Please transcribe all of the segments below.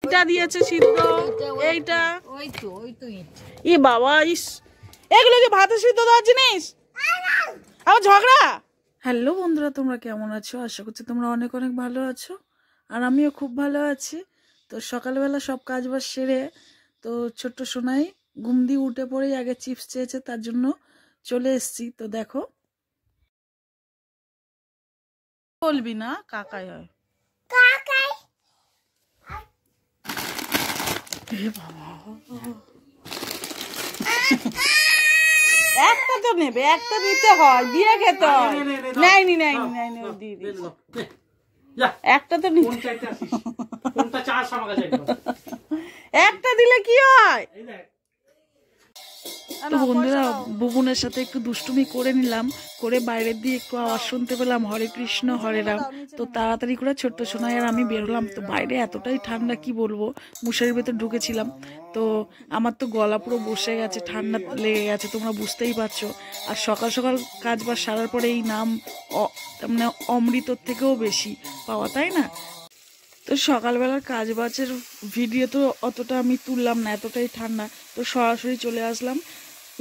এইটা দিয়েছে সিদ্ধ, এইটা ই বাবা, ইস এগুলো যে ভাতে সিদ্ধ দেওয়ার জিনিস, আবার ঝগড়া। হ্যালো বন্ধুরা, তোমরা কেমন আছো? আশা করছি তোমরা অনেক অনেক ভালো আছো, আর আমিও খুব ভালো আছি। তো সকালবেলা সব কাজ বাজ সেরে, তো ছোট্ট সোনাই ঘুম দিয়ে উঠে পড়েই আগে চিপস চেয়েছে, তার জন্য চলে এসছি। তো দেখো, বলবি না কাকাই হয়, কাকাই। একটা তো নেবে, একটা দিতে হয়, দিয়ে খেতে হয়। নাইনি নাইনি নাইনি, দিয়ে দিস একটা তো একটা দিলে কি হয়। তো বন্ধুরা, বুবুনের সাথে একটু দুষ্টুমি করে নিলাম, করে বাইরের দিয়ে একটু আওয়াজ শুনতে পেলাম হরে কৃষ্ণ হরে রাম। তো তাড়াতাড়ি করে ছোট্ট সোনাই আর আমি বেরোলাম। তো বাইরে এতটাই ঠান্ডা কি বলবো, মশারির ভেতর ঢুকেছিলাম। তো আমার তো গলা পুরো বসে গেছে, ঠান্ডা লেগে গেছে, তোমরা বুঝতেই পারছো। আর সকাল সকাল কাজ বাজ সারার পরে এই নাম মানে অমৃতর থেকেও বেশি পাওয়া, তাই না? তো সকালবেলার কাজ বাজের ভিডিও তো অতটা আমি তুললাম না, এতটাই ঠান্ডা। তো সরাসরি চলে আসলাম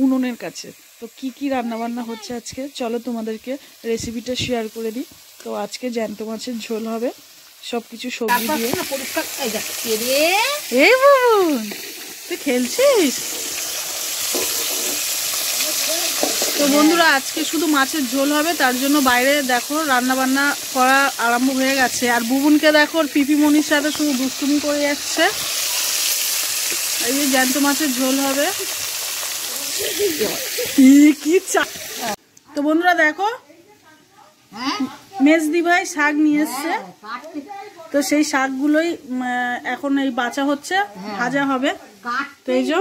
উনুনের কাছে। তো কি কি রান্না বান্না হচ্ছে আজকে, চলো তোমাদেরকে রেসিপিটা শেয়ার করে দিই। তো আজকে জ্যান্ত মাছের ঝোল হবে, সবকিছু সবজি দিয়ে। এই বুবুন, তুই খেলছিস? তো বন্ধুরা, আজকে শুধু মাছের ঝোল হবে, তার জন্য বাইরে দেখো রান্না বান্না করা আরম্ভ হয়ে গেছে। আর বুবুনকে দেখো পিপিমণির সাথে শুধু দুষ্টুমি করে যাচ্ছে। এই যে জ্যান্ত মাছের ঝোল হবে। তো বন্ধুরা দেখো, মেজদি ভাই শাক নিয়ে এসছে। তো সেই শাকগুলোই এখন এই বাছা হচ্ছে, ভাজা হবে। তো এই যে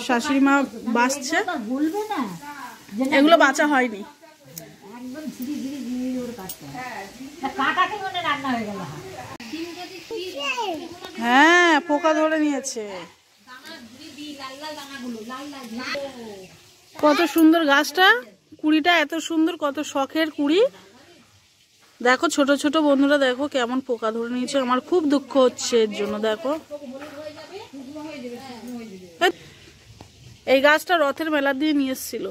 শাশুড়ি মা বাছছে, এগুলো বাছা হয়নি। হ্যাঁ, পোকা ধরে নিয়েছে। কত সুন্দর গাছটা, কুড়িটা এত সুন্দর, কত শখের কুড়ি। দেখো ছোট ছোট বন্ধুরা, দেখো কেমন পোকা ধরে নিয়েছে। আমার খুব দুঃখ হচ্ছে এর জন্য। দেখো এই গাছটা রথের মেলা দিয়ে নিয়ে এসেছিল।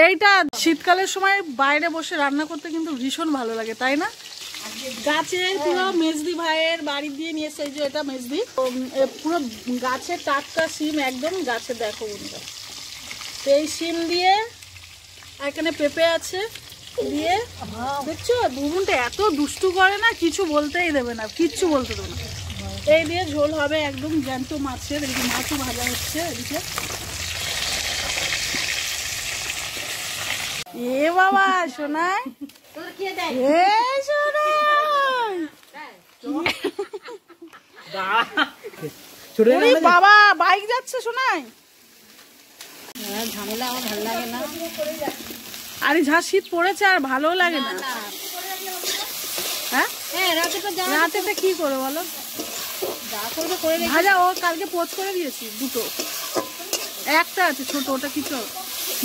এইটা শীতকালের সময় বাইরে বসে রান্না করতে কিন্তু ভীষণ ভালো লাগে, তাই না? গাছের পুরো মেজদি ভাইয়ের বাড়ি দিয়ে নিয়ে এসে, এই যে এটা মেজদি, পুরো গাছের টাটকা শিম, একদম গাছে। দেখো বন্ধুরা, এই শিম দিয়ে এখানে পেঁপে আছে দিয়ে, দেখছো বুবুনটা এত দুষ্টু করে না, কিছু বলতেই দেবে না, কিচ্ছু বলতে দেবে না। এই দিয়ে ঝোল হবে একদম জ্যান্ত মাছের। এদিকে মাছও ভাজা হচ্ছে এদিকে। এ বাবা সোনাই, এ সোনাই, বাবা বাইক যাচ্ছে সোনাই। ঝামেলা আমার ভালো লাগে না, আরে যা শীত পড়েছে আর ভালো লাগে না। হ্যাঁ, রাতেটা কি করে বলো, ভাজা ও কালকে পোচ করে দিয়েছি দুটো, একটা আছে ছোট, ওটা কিছু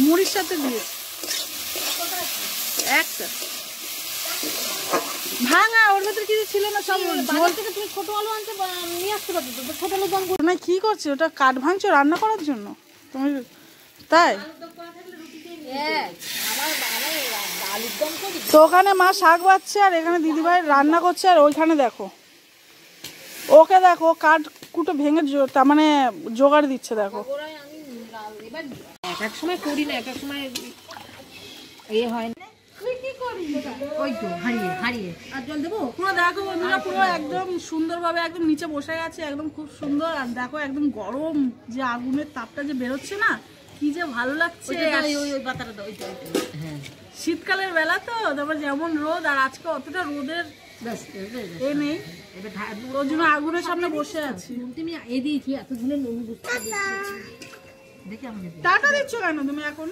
মুড়ির সাথে দিয়েছি। একটা ভাঙা, ওর ভেতরে কিছু ছিল না, সব তুমি ছোট আলু আনতে নিয়ে আসতে পারছো তো, ছোট আলু দাম না। কি করছে ওটা, কাঠ ভাঙছো রান্না করার জন্য তুমি, তাই? তো ওখানে মা শাক বাচ্ছে, আর এখানে দিদিভাই রান্না করছে। আর ওইখানে দেখো, ওকে দেখো কাঠ কুটো ভেঙে তার মানে জোগাড় দিচ্ছে। দেখো এক এক সময় করি না, এক এক সময় এ হয় না। পুরো দেখো বন্ধুরা, পুরো একদম সুন্দরভাবে একদম নিচে বসে গেছে, একদম খুব সুন্দর। আর দেখো একদম গরম যে আগুনের তাপটা যে বেরোচ্ছে না, কি যে ভালো লাগছে। শীতকালের বেলা তো, তারপর যেমন রোদ, আর আজকে অতটা রোদের এ নেই, ওর জন্য আগুনের সামনে বসে আছি। টাকা দিচ্ছ কেন তুমি এখন?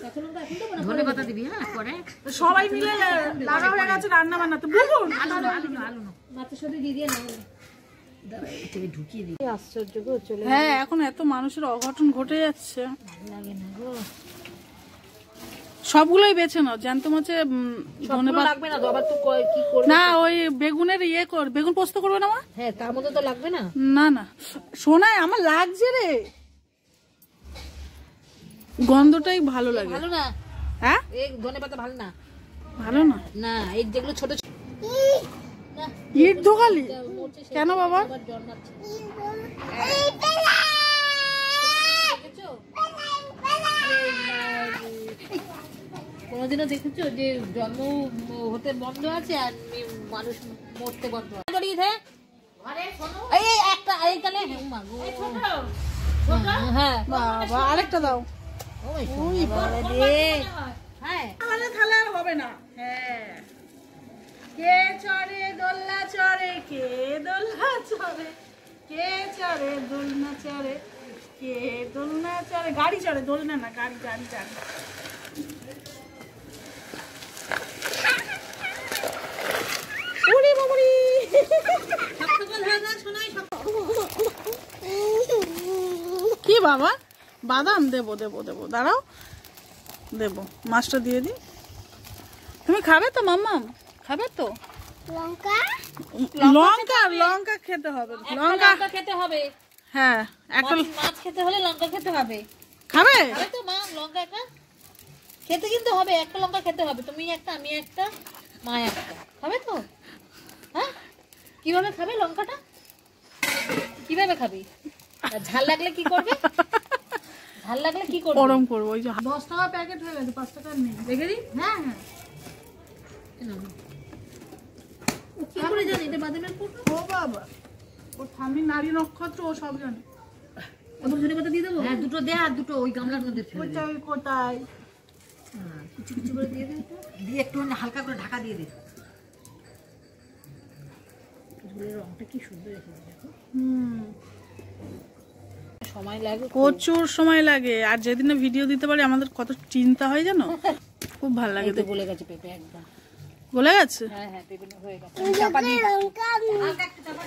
সবাই মিলে লাগা হয়ে গেছে রান্না বান্নাতে। বুবুন হ্যাঁ, এখন এত মানুষের অঘটন ঘটে যাচ্ছে। সবগুলোই বেছে নাও, জ্যান্ত মাছে লাগবে না তো, আবার তুই কি করবি? না ওই বেগুনের বেগুন পোস্ত করবে না মা? হ্যাঁ, তার মধ্যে তো লাগবে না। না না শোনায় আমার লাগছে রে, গন্ধটাই ভালো লাগে। ভালো না? হ্যাঁ, এই ধনেপাতা ভালো না? ভালো না না, এই যেগুলো ছোট ইট ঢোকালি কেন বাবা? কোনদিনও দেখেছো যে জন্ম হতে বন্ধ আছে আর মানুষ মরতে বন্ধ আছে? হ্যাঁ বাবা আরেকটা দাও। হ্যাঁ, তাহলে আর হবে না। হ্যাঁ, কে চড়ে দোলনা চড়ে, কে দোলনা চড়ে, কে চড়ে দোলনা চড়ে, কে দোলনা চড়ে, গাড়ি চড়ে, দোলনা না, গাড়ি গাড়ি চড়ে। কি বাবা, বাদাম দেবো দেবো দেবো, দাঁড়াও দেবো, মাছটা দিয়ে দিই। তুমি খাবে তো মাম্মাম? খাবে তো? লঙ্কা লঙ্কা লঙ্কা খেতে হবে, লঙ্কা খেতে হবে। হ্যাঁ, একটা মাছ খেতে হলে লঙ্কা খেতে হবে। খাবে তো মা, লঙ্কা একটা খেতে কিন্তু হবে, একটা লঙ্কা খেতে হবে। তুমি একটা, আমি একটা, মা একটা, খাবে তো? হ্যাঁ, কিভাবে খাবে লঙ্কাটা? কিভাবে খাবি? ঝাল লাগলে কি করবে? ঝাল লাগলে কি করবে? গরম করবো। ওই যে 10 টাকা প্যাকেট হয়ে গেছে, 5 টাকা নেই, দেখে দিই। হ্যাঁ হ্যাঁ, কি করে জানি এটা বাদামের পুরো? ও বাবা, ও ঠাম্মি নারী নক্ষত্র, ও সব জানে। এবার ধনেপাতা দিয়ে দেবো? হ্যাঁ, দুটো দে, আর দুটো ওই গামলার মধ্যে ফেলে দে। কোথায় কোথায় কিছু কিছু করে দিয়ে দে, দিয়ে একটু হালকা করে ঢাকা দিয়ে দে। ঝোলের রংটা কি সুন্দর এসেছে দেখো। সময় লাগে, প্রচুর সময় লাগে, আর যেদিনে ভিডিও দিতে পারি আমাদের কত চিন্তা হয় জানো, খুব ভালো লাগে। তো বলে গেছে পেঁপে একদম গলে গেছে। হ্যাঁ হ্যাঁ, পেঁপে হয়ে গেছে। চাপা দিয়ে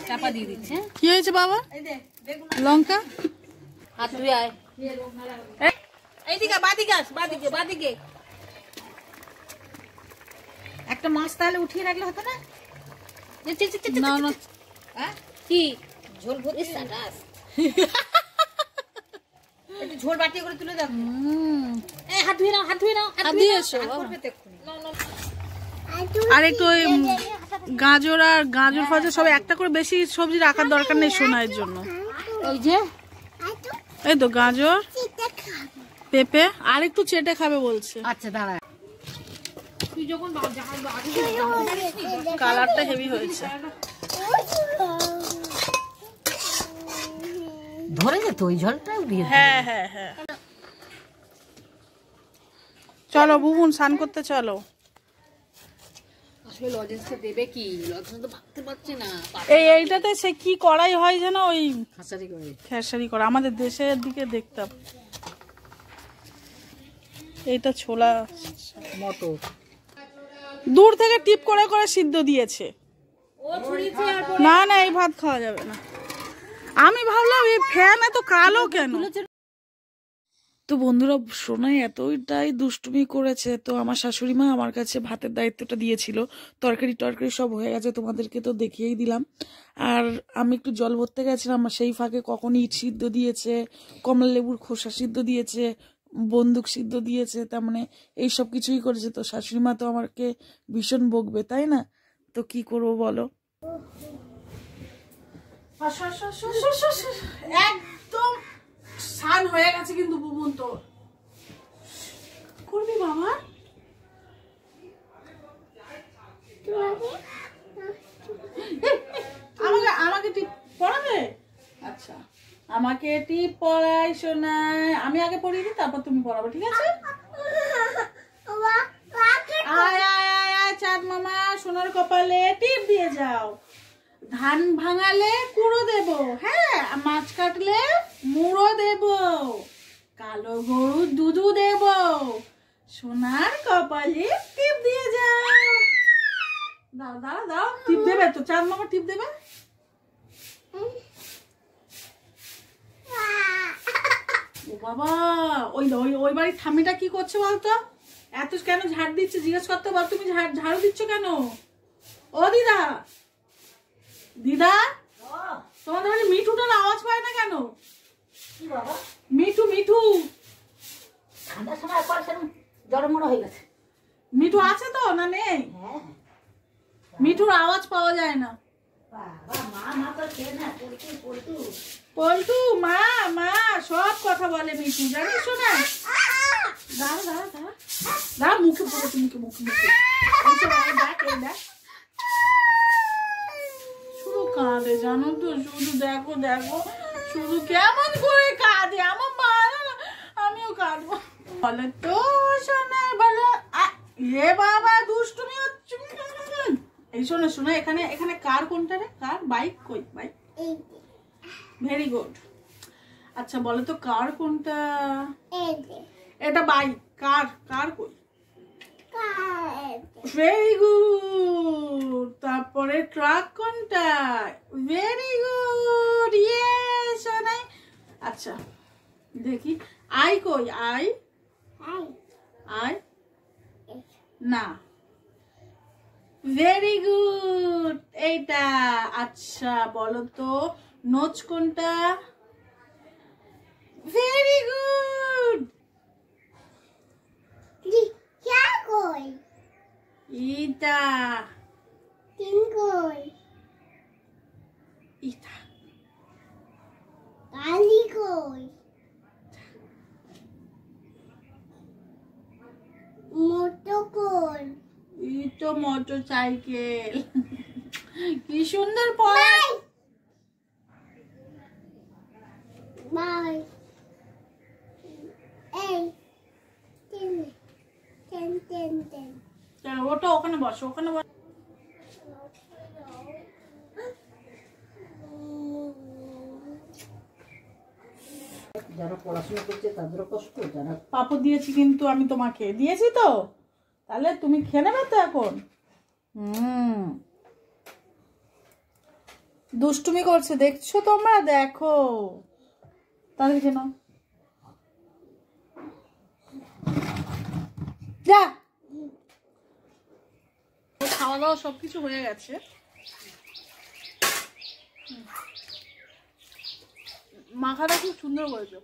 চাপা দিয়ে দিচ্ছে। কি হয়েছে বাবা? লঙ্কা হাত ধুয়ে আয়। এইদিকে, বাদিকে আস, বাদিকে বাদিকে। একটা মাছ তাহলে উঠিয়ে রাখলে হতো না? না না, কি ঝোল ভর্তি সাটাস। একটু ঝোল বাটিয়ে করে তুলে দাও। এই হাত ধুয়ে নাও, হাত ধুয়ে নাও, হাত ধুয়ে এসো। আর একটু ওই গাজর আর গাজর ফাজর সব একটা করে, বেশি সবজি রাখার দরকার নেই সোনাইয়ের জন্য। ওই যে এই তো গাজর পেঁপে আর একটু চেটে খাবে বলছে। আচ্ছা দাঁড়া, তুই যখন কালারটা হেভি হয়েছে। ধরে যেত ওই ঝোলটাও দিয়ে। হ্যাঁ হ্যাঁ হ্যাঁ, চলো বুবুন স্নান করতে চলো। আসলে লজেন্সটা দেবে কি? লজেন্স তো ভাবতে পারছি না। এইটাতে সে কি করাই হয় যেন, ওই খাসারি করে, খেসারি করা, আমাদের দেশের দিকে দেখতাম। এইটা ছোলা মটর দূর থেকে টিপ করে করে সিদ্ধ দিয়েছে। ও ছড়িয়েছে। না না, এই ভাত খাওয়া যাবে না। আমি ভাবলাম এই ফ্যান এত কালো কেন। তো বন্ধুরা, সোনাই এতটাই দুষ্টুমি করেছে, তো আমার শাশুড়ি মা আমার কাছে ভাতের দায়িত্বটা দিয়েছিল। তরকারি টরকারি সব হয়ে গেছে, তোমাদেরকে তো দেখিয়েই দিলাম। আর আমি একটু জল ভরতে গেছিলাম, সেই ফাঁকে কখন ইট সিদ্ধ দিয়েছে, কমলা লেবুর খোসা সিদ্ধ দিয়েছে, বন্দুক সিদ্ধ দিয়েছে, তার মানে এইসব কিছুই করেছে। তো শাশুড়ি মা তো আমাকে ভীষণ বকবে, তাই না? তো কি করবো বলো। একদম স্নান হয়ে গেছে কিন্তু বুবুন, তো করবি বাবা? আমাকে আমাকে টিপ পড়াবে? আচ্ছা, আমাকে টিপ পড়াই শোনায়। আমি আগে পড়িয়ে দিই, তারপর তুমি পড়াবে, ঠিক আছে? আয় আয় আয় আয়, চাঁদ মামা সোনার কপালে টিপ দিয়ে যাও। ধান ভাঙালে কুড়ো দেব, হ্যাঁ, মাছ কাটলে মুড়ো দেব, কালো গরু দুধু দেব, সোনার কপালে টিপ দিয়ে যাও। দাও দাও দাও, টিপ দেবে তো? চাঁদ মামা টিপ দেবে। ও বাবা, ওই ওই ওই বাড়ির ঠাম্মিটা কি করছে বলতো? এত কেন ঝাড় দিচ্ছে জিজ্ঞেস করতে বল, তুমি ঝাড়ু দিচ্ছ কেন? ও দিদা, দিদা তোমাদের মানে মিঠুটার আওয়াজ পায় না কেন? মিঠু মিঠু ঠান্ডার সময় একবার সেরকম জড়মড় হয়ে গেছে। মিঠু আছে তো না নেই? মিঠুর আওয়াজ পাওয়া যায় না। পল্টু মা মা সব কথা বলে মিঠু, জানিস না? দাঁড়া দাঁড়া দাঁড়া দাঁড়া, মুখে পড়েছে, মুখে মুখে মুখে শুধু কাঁদে জানো তো, শুধু দেখো দেখো শুধু কেমন করে কাঁদে আমার মা, আমিও কাঁদবো। বলে তো শোনা বলো এ বাবা দুষ্টুমি হচ্ছে। এই শোনো শোনো, এখানে এখানে কার কোনটা রে? কার? বাইক কই? Bike, very good. আচ্ছা বলো তো কার কোনটা? এটা বাইক। কার? কার কই? Very good. তারপরে ট্রাক কোনটা? Very good, yes Sonai. আচ্ছা দেখি আই কই? আই আই না, ভেরি গুড এইটা। আচ্ছা বলো তো নোচ কোনটা? Very good. ইটা ইটা ইটো মোটর সাইকেল। কি সুন্দর পড়ে। চলো ওটা ওখানে বসো, ওখানে বসো। যারা পড়াশোনা করছে তাদেরও কষ্ট, যারা পাপড় দিয়েছি কিন্তু আমি তোমাকে দিয়েছি তো, তাহলে তুমি খেয়ে নেবে তো এখন। দুষ্টুমি করছে দেখছো তোমরা, দেখো তাহলে কেন যা। খাওয়া দাওয়া সবকিছু হয়ে গেছে, মাখাটা খুব সুন্দর করেছো।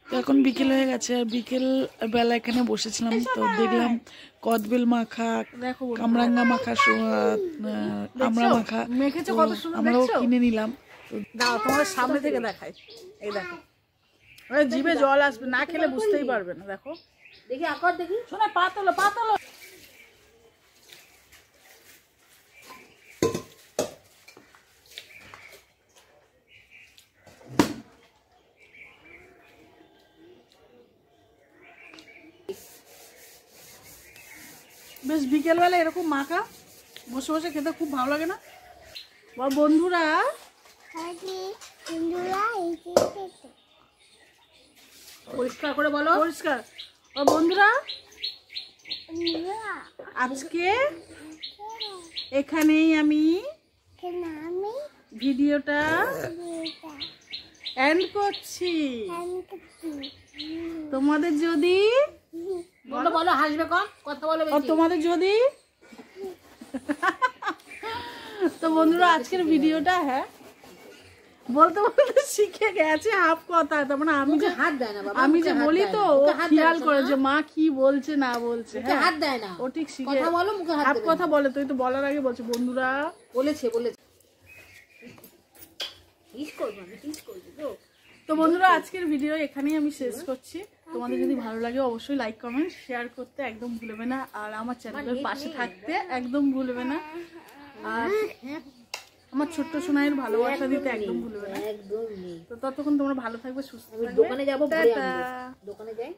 তো এখন বিকেল হয়ে গেছে, আর বিকেল বেলা এখানে বসেছিলাম তো দেখলাম কদবেল মাখা, কামরাঙ্গা মাখা, আমরা মাখা মেখেছো, কত সুন্দর আমরাও কিনে নিলাম। দাও তোমাদের সামনে থেকে দেখাই, এই দেখো জিভে জল আসবে, না খেলে বুঝতেই পারবে না। দেখো দেখি আকর দেখি, শোনা পাতলো পাতলো। বেশ বিকেলবেলা এরকম মাখা বসে বসে খেতে খুব ভালো লাগে না বন্ধুরা? পরিষ্কার করে বলো, পরিষ্কার। বন্ধুরা আজকে এখানেই আমি ভিডিওটা এন্ড করছি। তোমাদের যদি বলো বলো, হাসবে কম, কথা বলো বেশি। তোমাদের যদি তো বন্ধুরা আজকের ভিডিওটা, হ্যাঁ বলতে বলতে শিখে গেছে হাফ কথা। তার মানে আমি যে হাত দেয় না বাবা, আমি যে বলি তো ও খেয়াল করে যে মা কি বলছে না বলছে, হাত দেয় না, ও ঠিক শিখে কথা বলো, মুখে হাফ কথা বলে। তুই তো বলার আগে বলছে বন্ধুরা বলেছে বলেছে ইস করব আমি ইস করব। তো বন্ধুরা আজকের ভিডিও এখানেই আমি শেষ করছি। তোমাদের যদি ভালো লাগে অবশ্যই লাইক কমেন্ট শেয়ার করতে একদম ভুলবে না, আর আমার চ্যানেলের পাশে থাকতে একদম ভুলবে না, আর আমার ছোট্ট সোনাইয়ের ভালোবাসা দিতে একদম ভুলবে না। একদম নেই। তো ততক্ষণ তোমরা ভালো থাকবে, সুস্থ থাকবে। দোকানে যাবো, দোকানে যাই।